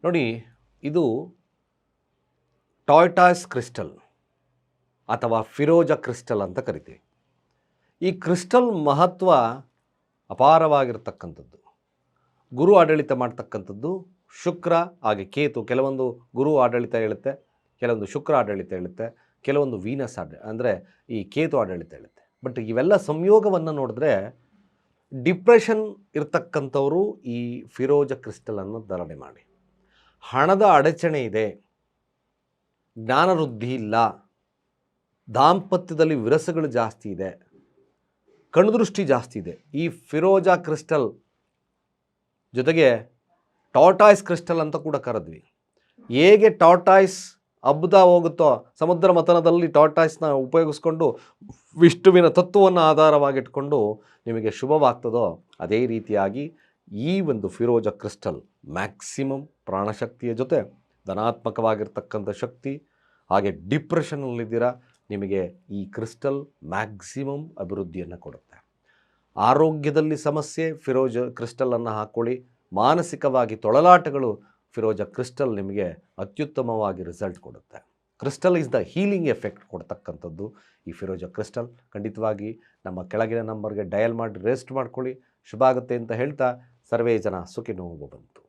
ನೋಡಿ, ಇದು tortoise crystal ಅಥವಾ ಫಿರೋಜಾ ಕ್ರಿಸ್ಟಲ್ ಅಂತ ಕರಿತೀವಿ. ಈ ಕ್ರಿಸ್ಟಲ್ ಮಹತ್ವ ಅಪಾರವಾಗಿರ್ತಕ್ಕಂಥದ್ದು. ಗುರು ಆಡಳಿತ ಮಾಡ್ತಕ್ಕಂಥದ್ದು ಶುಕ್ರ ಹಾಗೆ ಕೇತು. ಕೆಲವೊಂದು ಗುರು ಆಡಳಿತ ಹೇಳುತ್ತೆ, ಕೆಲವೊಂದು ಶುಕ್ರ ಆಡಳಿತ ಹೇಳುತ್ತೆ, ಕೆಲವೊಂದು ವೀನಸ್ ಅಂದರೆ ಈ ಕೇತು ಆಡಳಿತ ಹೇಳುತ್ತೆ. ಬಟ್ ಇವೆಲ್ಲ ಸಂಯೋಗವನ್ನು ನೋಡಿದ್ರೆ ಡಿಪ್ರೆಷನ್ ಇರ್ತಕ್ಕಂಥವರು ಈ ಫಿರೋಜಾ ಕ್ರಿಸ್ಟಲನ್ನು ಧಾರಣೆ ಮಾಡಿ. ಹಣದ ಅಡಚಣೆ ಇದೆ, ಜ್ಞಾನವೃದ್ಧಿ ಇಲ್ಲ, ದಾಂಪತ್ಯದಲ್ಲಿ ವಿರಸಗಳು ಜಾಸ್ತಿ ಇದೆ, ಕಣ್ದೃಷ್ಟಿ ಜಾಸ್ತಿ ಇದೆ. ಈ ಫಿರೋಜಾ ಕ್ರಿಸ್ಟಲ್ ಜೊತೆಗೆ ಟಾರ್ಟಾಯ್ಸ್ ಕ್ರಿಸ್ಟಲ್ ಅಂತ ಕೂಡ ಕರೆದ್ವಿ. ಹೇಗೆ ಟಾರ್ಟಾಯ್ಸ್ ಹಬ್ಬದ ಹೋಗುತ್ತೋ, ಸಮುದ್ರ ಮಥನದಲ್ಲಿ ಟಾರ್ಟಾಯ್ಸ್ನ ಉಪಯೋಗಿಸ್ಕೊಂಡು ವಿಷ್ಣುವಿನ ತತ್ವವನ್ನು ಆಧಾರವಾಗಿಟ್ಕೊಂಡು ನಿಮಗೆ ಶುಭವಾಗ್ತದೋ, ಅದೇ ರೀತಿಯಾಗಿ ಈ ಒಂದು ಫಿರೋಜಾ ಕ್ರಿಸ್ಟಲ್ ಮ್ಯಾಕ್ಸಿಮಮ್ ಪ್ರಾಣಶಕ್ತಿಯ ಜೊತೆ ಧನಾತ್ಮಕವಾಗಿರ್ತಕ್ಕಂಥ ಶಕ್ತಿ, ಹಾಗೆ ಡಿಪ್ರೆಷನ್ನಲ್ಲಿದ್ದೀರಾ, ನಿಮಗೆ ಈ ಕ್ರಿಸ್ಟಲ್ ಮ್ಯಾಕ್ಸಿಮಮ್ ಅಭಿವೃದ್ಧಿಯನ್ನು ಕೊಡುತ್ತೆ. ಆರೋಗ್ಯದಲ್ಲಿ ಸಮಸ್ಯೆ, ಫಿರೋಜಾ ಕ್ರಿಸ್ಟಲನ್ನು ಹಾಕ್ಕೊಳ್ಳಿ. ಮಾನಸಿಕವಾಗಿ ತೊಳಲಾಟಗಳು, ಫಿರೋಜಾ ಕ್ರಿಸ್ಟಲ್ ನಿಮಗೆ ಅತ್ಯುತ್ತಮವಾಗಿ ರಿಸಲ್ಟ್ ಕೊಡುತ್ತೆ. Crystal is the healing effect ಕೊಡ್ತಕ್ಕಂಥದ್ದು ಈ ಫಿರೋಜಾ ಕ್ರಿಸ್ಟಲ್. ಖಂಡಿತವಾಗಿ ನಮ್ಮ ಕೆಳಗಿನ ನಂಬರ್ಗೆ ಡಯಲ್ ಮಾಡಿ ರೆಸ್ಟ್ ಮಾಡ್ಕೊಳ್ಳಿ. ಶುಭ ಆಗುತ್ತೆ ಅಂತ ಹೇಳ್ತಾ ಸರ್ವೇ ಜನ ಸುಖಿನೋ ಭವಂತು.